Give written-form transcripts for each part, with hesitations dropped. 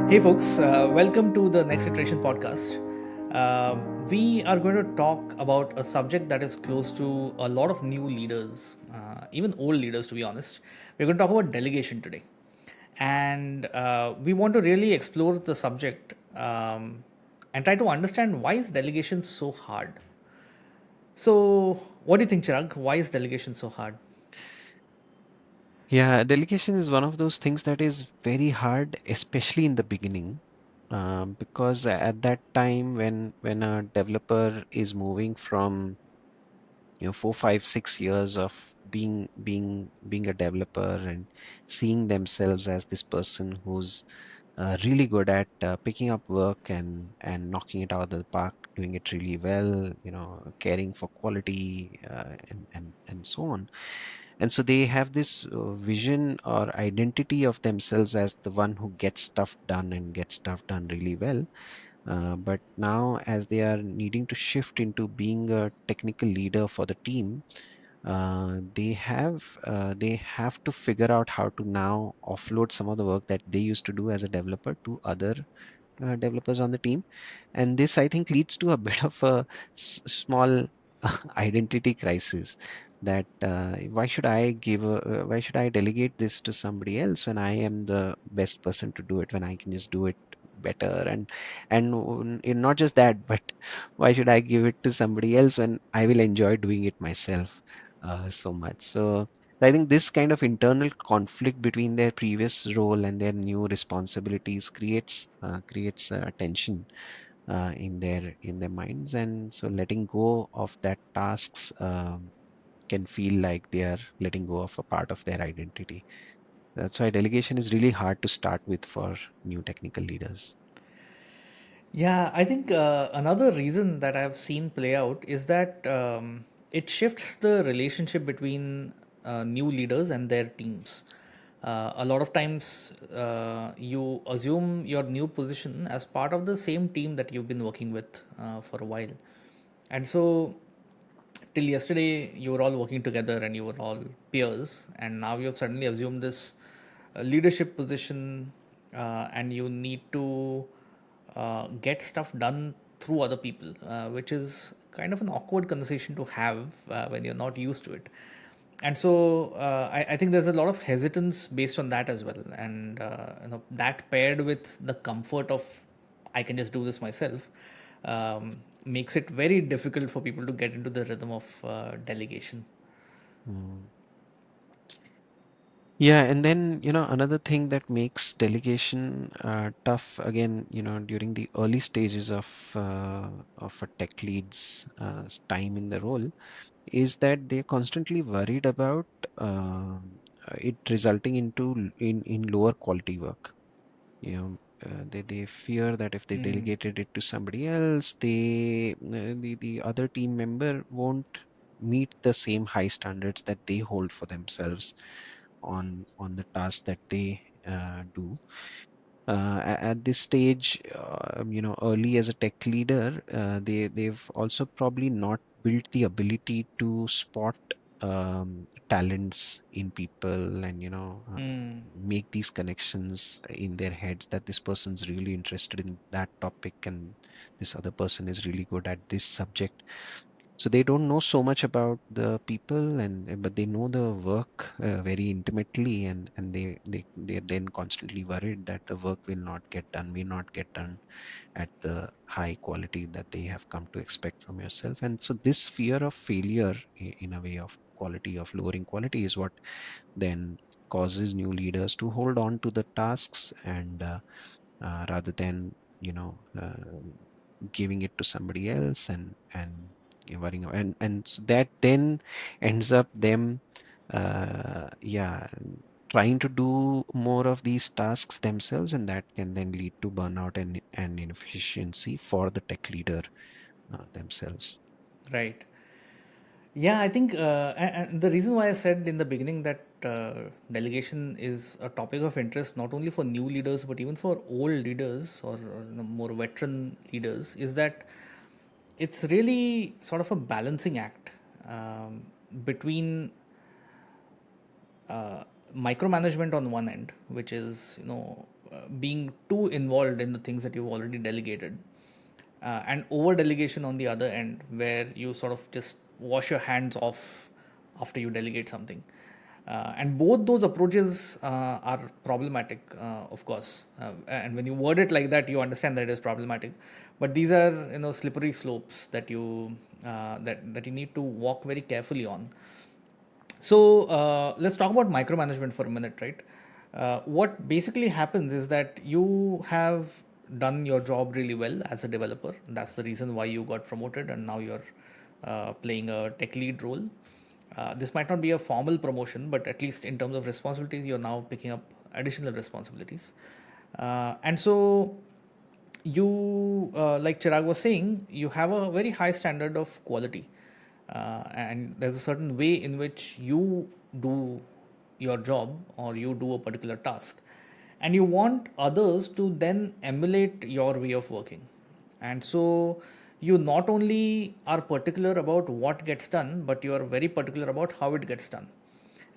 Hey, folks, welcome to the Next Iteration podcast. We are going to talk about a subject that is close to a lot of new leaders, even old leaders, to be honest. We're going to talk about delegation today. And we want to really explore the subject and try to understand why is delegation so hard. So, what do you think, Chirag? Why is delegation so hard? Yeah, delegation is one of those things that is very hard, especially in the beginning, because at that time when a developer is moving from 4, 5, 6 years of being a developer and seeing themselves as this person who's really good at picking up work and knocking it out of the park, doing it really well, caring for quality and so on. And so they have this vision or identity of themselves as the one who gets stuff done and gets stuff done really well. But now, as they are needing to shift into being a technical leader for the team, they have to figure out how to now offload some of the work that they used to do as a developer to other developers on the team. And this, I think, leads to a bit of a small identity crisis that why should I delegate this to somebody else when I am the best person to do it, when I can just do it better. And not just that, but why should I give it to somebody else when I will enjoy doing it myself so much. So I think this kind of internal conflict between their previous role and their new responsibilities creates tension in their minds, and so letting go of that tasks can feel like they are letting go of a part of their identity. That's why delegation is really hard to start with for new technical leaders. Yeah, I think another reason that I've seen play out is that it shifts the relationship between new leaders and their teams. A lot of times, you assume your new position as part of the same team that you've been working with for a while. And so, till yesterday, you were all working together and you were all peers, and now you've suddenly assumed this leadership position, and you need to get stuff done through other people, which is kind of an awkward conversation to have when you're not used to it. And so I think there's a lot of hesitance based on that as well, and that paired with the comfort of I can just do this myself makes it very difficult for people to get into the rhythm of delegation. Mm. Yeah, and then, another thing that makes delegation tough again, during the early stages of a tech lead's time in the role, is that they're constantly worried about it resulting in lower quality work. They fear that if they Hmm. delegated it to somebody else, the other team member won't meet the same high standards that they hold for themselves on the task that they do. At this stage, early as a tech leader, they've also probably not built the ability to spot talents in people, and Hmm. make these connections in their heads that this person's really interested in that topic and this other person is really good at this subject. So they don't know so much about the people, and but they know the work very intimately, and they're then constantly worried that the work may not get done at the high quality that they have come to expect from yourself. And so this fear of failure, in a way of quality, of lowering quality, is what then causes new leaders to hold on to the tasks, and rather than giving it to somebody else and worrying, and so that then ends up them yeah, trying to do more of these tasks themselves, and that can then lead to burnout and inefficiency for the tech leader themselves. Right. Yeah, I think and the reason why I said in the beginning that delegation is a topic of interest not only for new leaders but even for old leaders or more veteran leaders is that it's really sort of a balancing act um, between uh, micromanagement on one end, which is being too involved in the things that you've already delegated, and over delegation on the other end, where you sort of just wash your hands off after you delegate something. And both those approaches are problematic, of course. And when you word it like that, you understand that it is problematic. But these are, slippery slopes that that you need to walk very carefully on. So let's talk about micromanagement for a minute, right? What basically happens is that you have done your job really well as a developer. That's the reason why you got promoted, and now you're playing a tech lead role. This might not be a formal promotion, but at least in terms of responsibilities, you're now picking up additional responsibilities. And so you, like Chirag was saying, you have a very high standard of quality, and there's a certain way in which you do your job or you do a particular task, and you want others to then emulate your way of working. And so you not only are particular about what gets done, but you are very particular about how it gets done.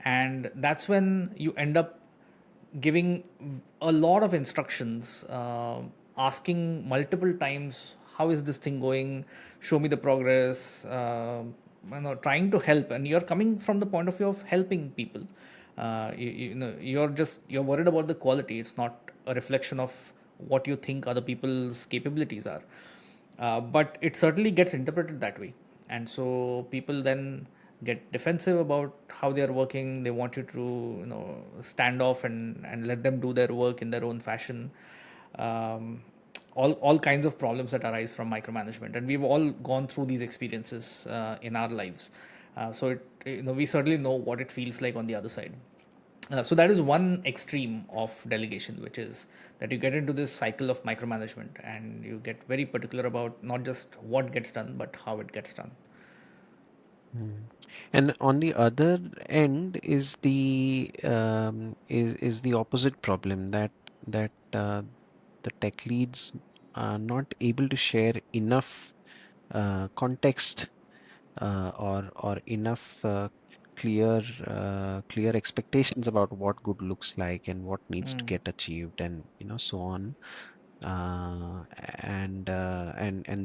And that's when you end up giving a lot of instructions, asking multiple times, how is this thing going? Show me the progress. Trying to help, and you're coming from the point of view of helping people. You're worried about the quality. It's not a reflection of what you think other people's capabilities are. But it certainly gets interpreted that way, and so people then get defensive about how they are working. They want you to, stand off and let them do their work in their own fashion. um, all kinds of problems that arise from micromanagement, and we've all gone through these experiences in our lives. So we certainly know what it feels like on the other side. So that is one extreme of delegation, which is that you get into this cycle of micromanagement and you get very particular about not just what gets done, but how it gets done. Mm. And on the other end is the opposite problem that the tech leads are not able to share enough context or enough clear expectations about what good looks like and what needs to Mm, get achieved, and so on. And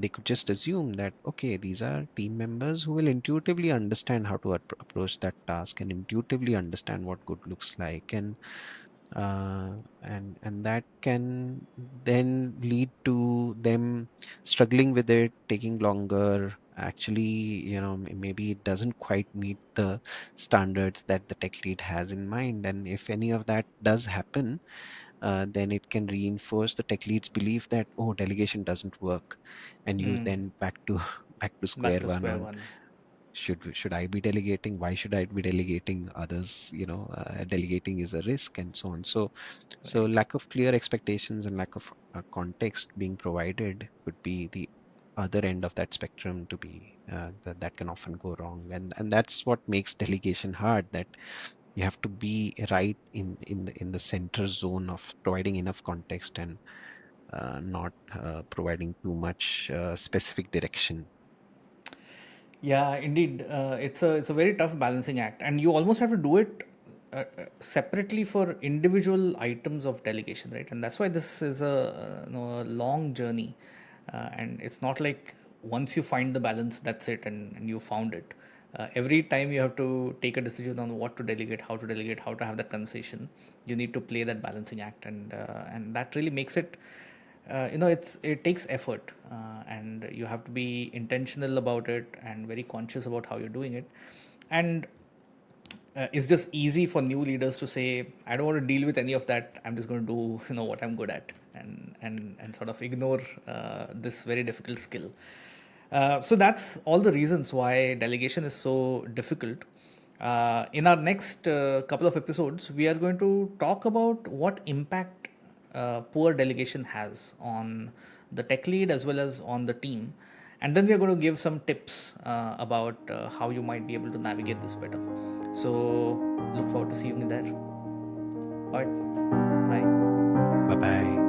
they could just assume that, okay, these are team members who will intuitively understand how to approach that task and intuitively understand what good looks like, and that can then lead to them struggling with it, taking longer. Actually, maybe it doesn't quite meet the standards that the tech lead has in mind, and if any of that does happen, then it can reinforce the tech lead's belief that, oh, delegation doesn't work, and you mm. then back to back to square Back to one square on, one. should I be delegating? Why should I be delegating? Others, delegating is a risk, and so on. So Right. lack of clear expectations and lack of context being provided could be the other end of that spectrum to be that can often go wrong, and that's what makes delegation hard. That you have to be right in the center zone of providing enough context and not providing too much specific direction. Yeah, indeed. It's a very tough balancing act, and you almost have to do it separately for individual items of delegation, right? And that's why this is a long journey, and it's not like once you find the balance, that's it, and you found it. Every time you have to take a decision on what to delegate, how to have that conversation, you need to play that balancing act, and that really makes it, it takes effort, and you have to be intentional about it and very conscious about how you're doing it. And it's just easy for new leaders to say, I don't want to deal with any of that, I'm just going to do, what I'm good at, and sort of ignore this very difficult skill. So that's all the reasons why delegation is so difficult. In our next couple of episodes, we are going to talk about what impact poor delegation has on the tech lead as well as on the team. And then we are going to give some tips about how you might be able to navigate this better. So look forward to seeing you there. All right. Bye. Bye bye.